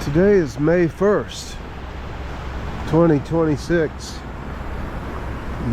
Today is May 1st, 2026,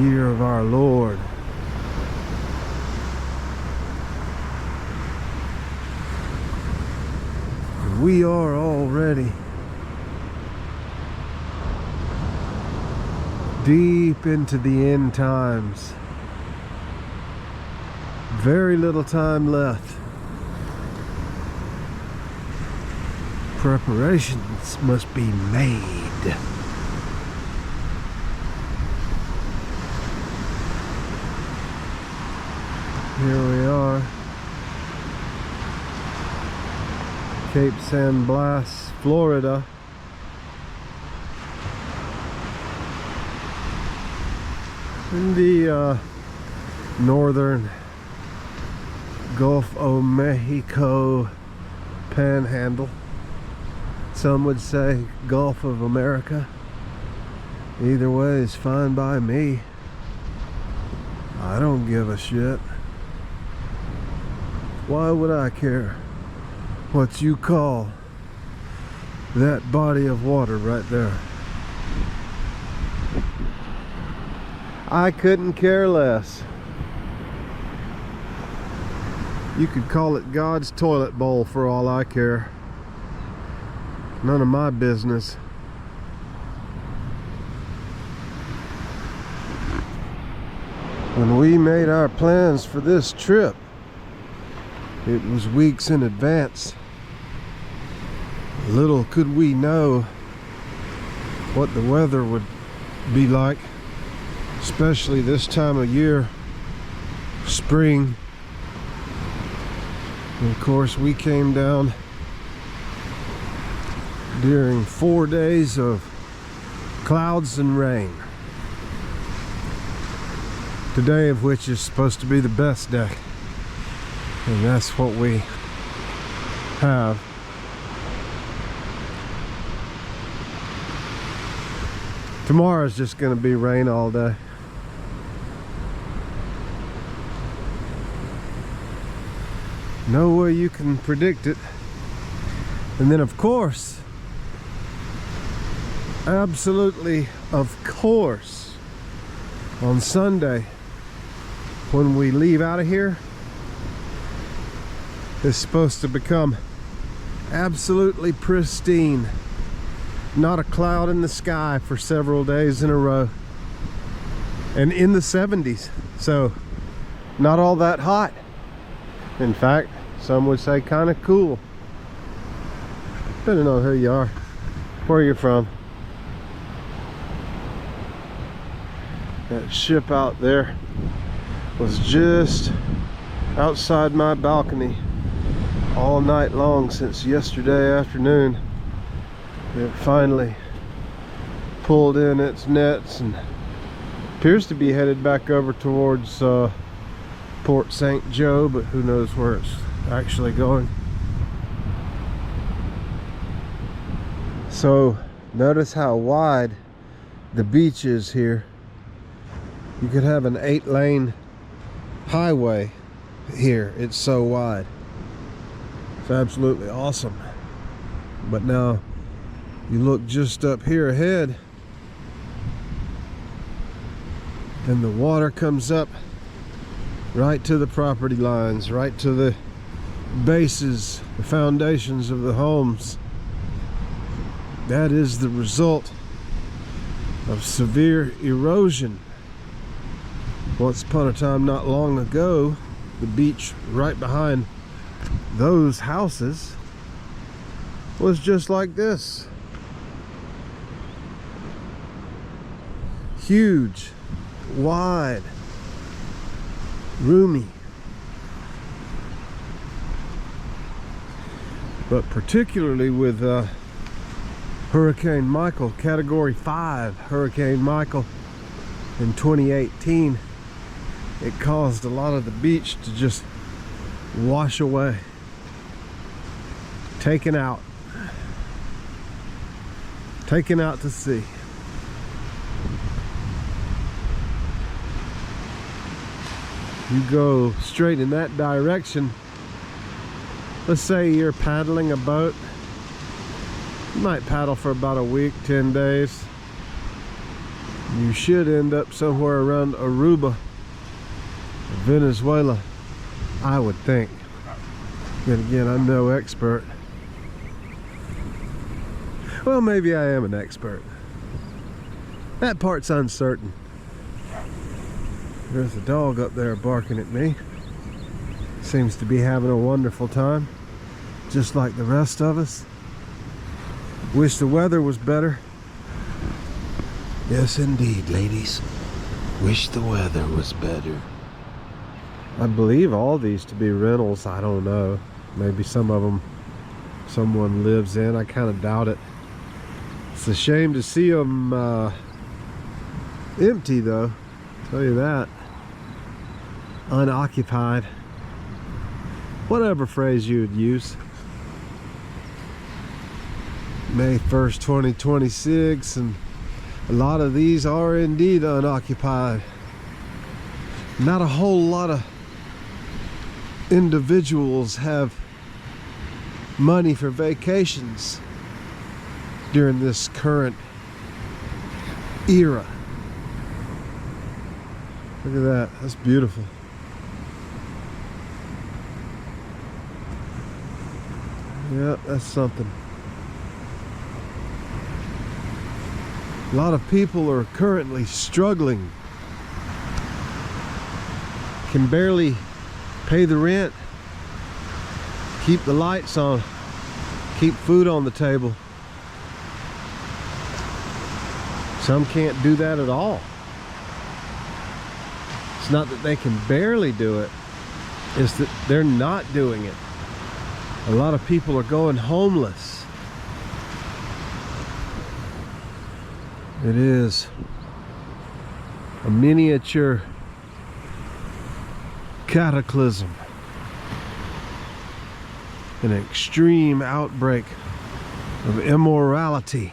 year of our Lord. We are already deep into the end times. Very little time left. Preparations must be made. Here we are, Cape San Blas, Florida. In the northern Gulf of Mexico panhandle. Some would say Gulf of America. Either way is fine by me. I don't give a shit. Why would I care what you call that body of water right there? I couldn't care less. You could call it God's toilet bowl for all I care. None of my business. When we made our plans for this trip, it was weeks in advance. Little could we know what the weather would be like, especially this time of year, spring. And of course, we came down during 4 days of clouds and rain, today of which is supposed to be the best day, and that's what we have. Tomorrow's just going to be rain all day. No way you can predict it. And then of course, absolutely of course, on Sunday when we leave out of here, it's supposed to become absolutely pristine. Not a cloud in the sky for several days in a row, and in the 70s, so not all that hot. In fact, some would say kind of cool, depending on who you are, where you're from. That ship out there was just outside my balcony all night long since yesterday afternoon. It finally pulled in its nets and appears to be headed back over towards Port St. Joe, but who knows where it's actually going. So notice how wide the beach is here. You could have an 8-lane highway here. It's so wide. It's absolutely awesome. But now you look just up here ahead, and the water comes up right to the property lines, right to the bases, the foundations of the homes. That is the result of severe erosion. Once upon a time, not long ago, the beach right behind those houses was just like this. Huge, wide, roomy. But particularly with Hurricane Michael, Category 5 Hurricane Michael in 2018, it caused a lot of the beach to just wash away, taken out to sea. You go straight in that direction. Let's say you're paddling a boat. You might paddle for about a week, 10 days. You should end up somewhere around Aruba, Venezuela, I would think. Then again, I'm no expert. Well, maybe I am an expert. That part's uncertain. There's a dog up there barking at me. Seems to be having a wonderful time, just like the rest of us. Wish the weather was better. Yes, indeed, ladies. Wish the weather was better. I believe all these to be rentals. I don't know. Maybe some of them someone lives in. I kind of doubt it. It's a shame to see them empty, though. I'll tell you that. Unoccupied. Whatever phrase you would use. May 1st, 2026, and a lot of these are indeed unoccupied. Not a whole lot of individuals have money for vacations during this current era. Look at that, that's beautiful. Yeah, that's something. A lot of people are currently struggling. Can barely pay the rent, keep the lights on, keep food on the table. Some can't do that at all. It's not that they can barely do it, it's that they're not doing it. A lot of people are going homeless. It is a miniature cataclysm, an extreme outbreak of immorality,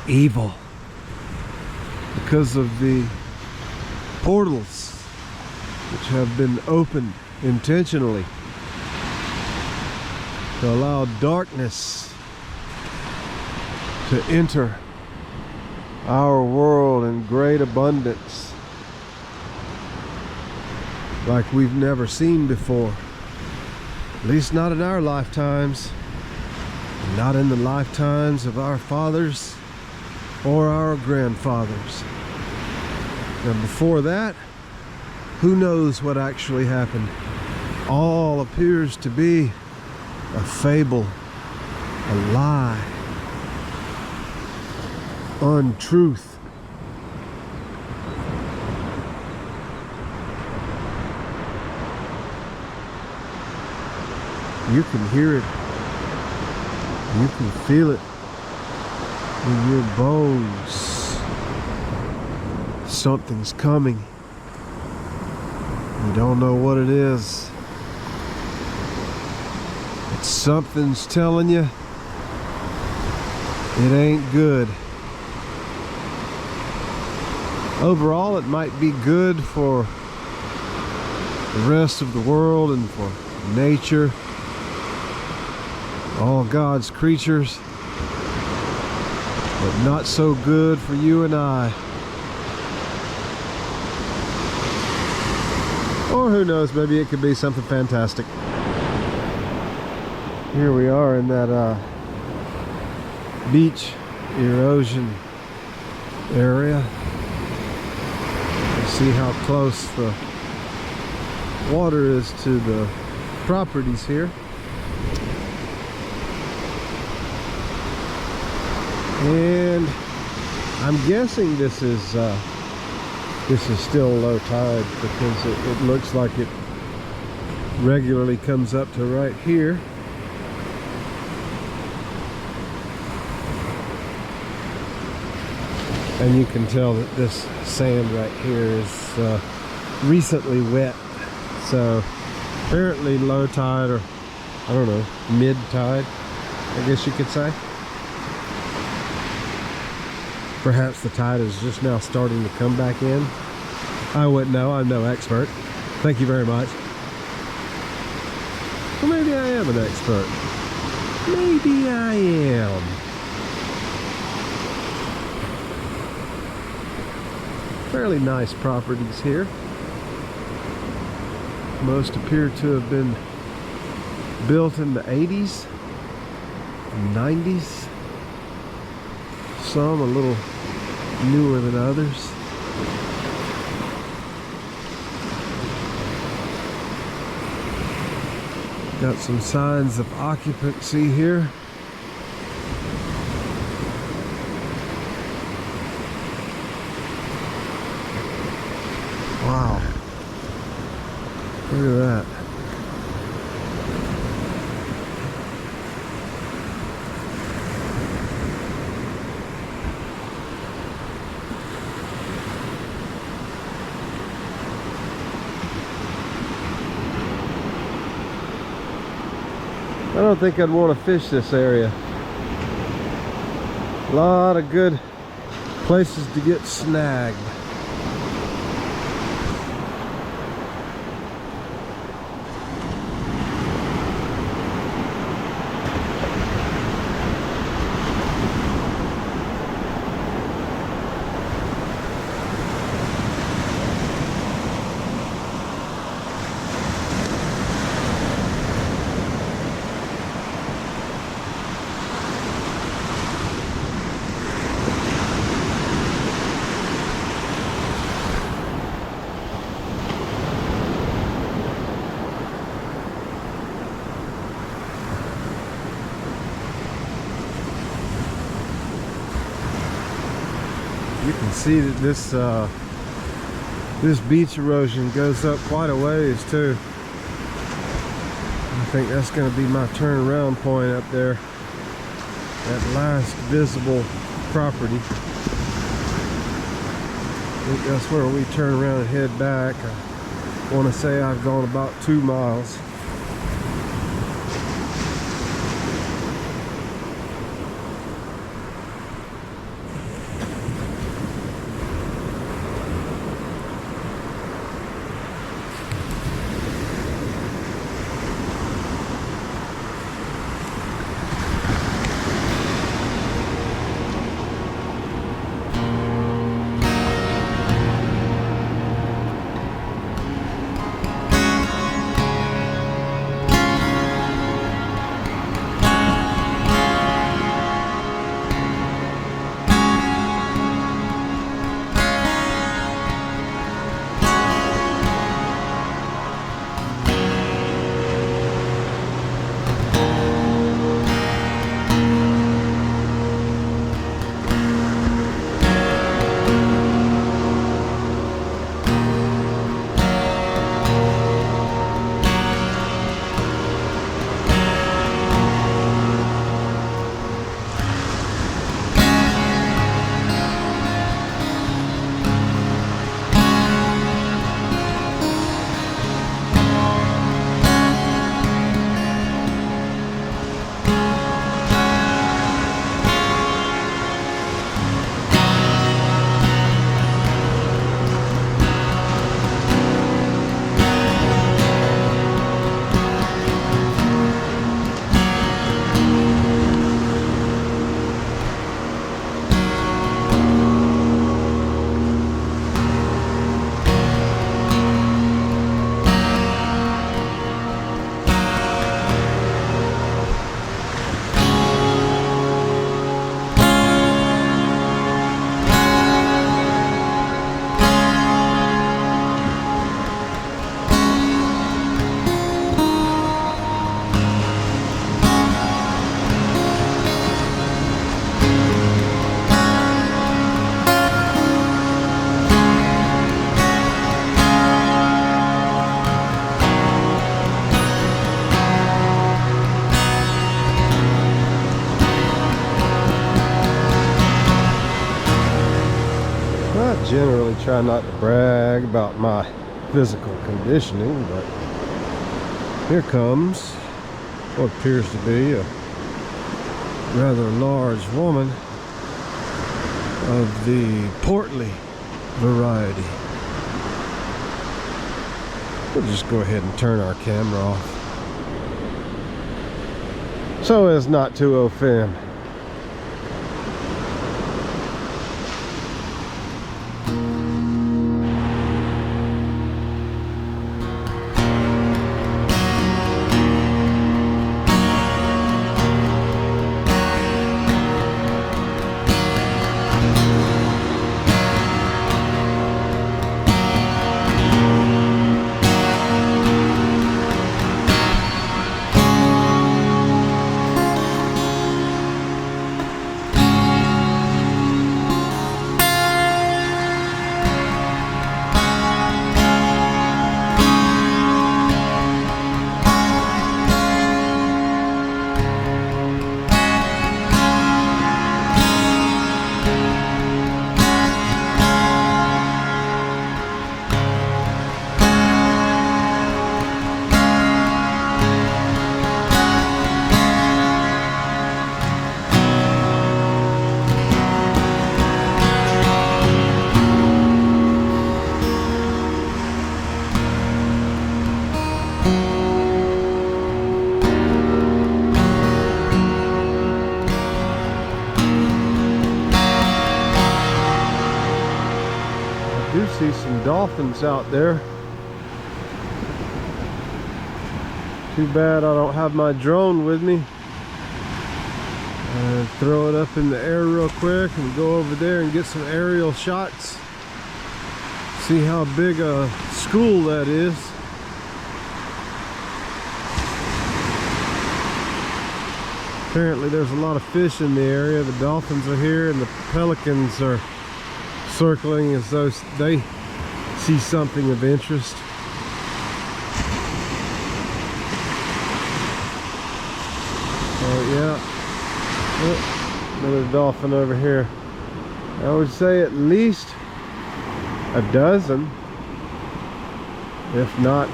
evil, because of the portals which have been opened intentionally to allow darkness to enter our world in great abundance, like we've never seen before. At least not in our lifetimes, not in the lifetimes of our fathers or our grandfathers. And before that, who knows what actually happened? All appears to be a fable, a lie, untruth. You can hear it, you can feel it in your bones. Something's coming. You don't know what it is. But something's telling you it ain't good. Overall, it might be good for the rest of the world and for nature, all God's creatures, but not so good for you and I. Or who knows, maybe it could be something fantastic. Here we are in that beach erosion area. You see how close the water is to the properties here. And I'm guessing this is still low tide, because it looks like it regularly comes up to right here. And you can tell that this sand right here is recently wet. So apparently low tide, or I don't know, mid tide, I guess you could say. Perhaps the tide is just now starting to come back in. I wouldn't know, I'm no expert. Thank you very much. Well, maybe I am an expert. Maybe I am. Fairly nice properties here. Most appear to have been built in the 80s and 90s. Some a little newer than others. Got some signs of occupancy here. Wow. Look at that. I don't think I'd want to fish this area. A lot of good places to get snagged. You can see that this beach erosion goes up quite a ways too. I think that's going to be my turnaround point up there. That last visible property. I think that's where we turn around and head back. I want to say I've gone about 2 miles. generally try not to brag about my physical conditioning, but here comes what appears to be a rather large woman of the portly variety. We'll just go ahead and turn our camera off so as not to offend. I do see some dolphins out there. Too bad I don't have my drone with me. Throw it up in the air real quick and go over there and get some aerial shots. See how big a school that is. Apparently there's a lot of fish in the area. The dolphins are here and the pelicans are circling as though they see something of interest. Oh yeah. Oh, another dolphin over here. I would say at least a dozen, if not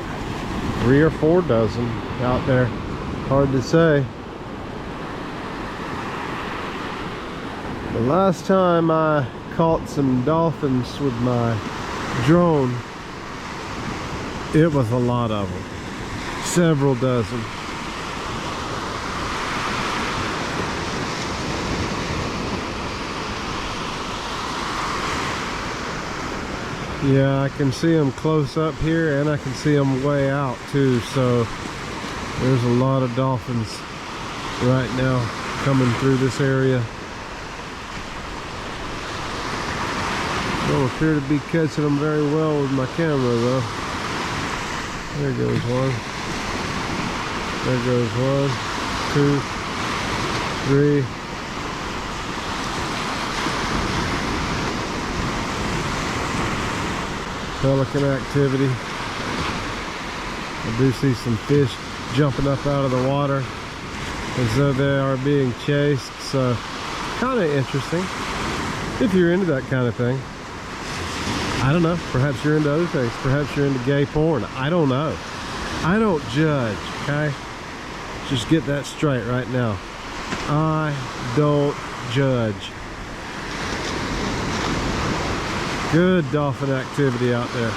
3 or 4 dozen out there. Hard to say. The last time I caught some dolphins with my drone, it was a lot of them. Several dozen. Yeah, I can see them close up here and I can see them way out too, so there's a lot of dolphins right now coming through this area. Don't appear to be catching them very well with my camera though. There goes one. There goes 1, 2, 3. Pelican activity. I do see some fish jumping up out of the water as though they are being chased, so kind of interesting if you're into that kind of thing. I don't know, perhaps you're into other things, perhaps you're into gay porn, I don't know. I don't judge, okay? Just get that straight right now. I don't judge. Good dolphin activity out there.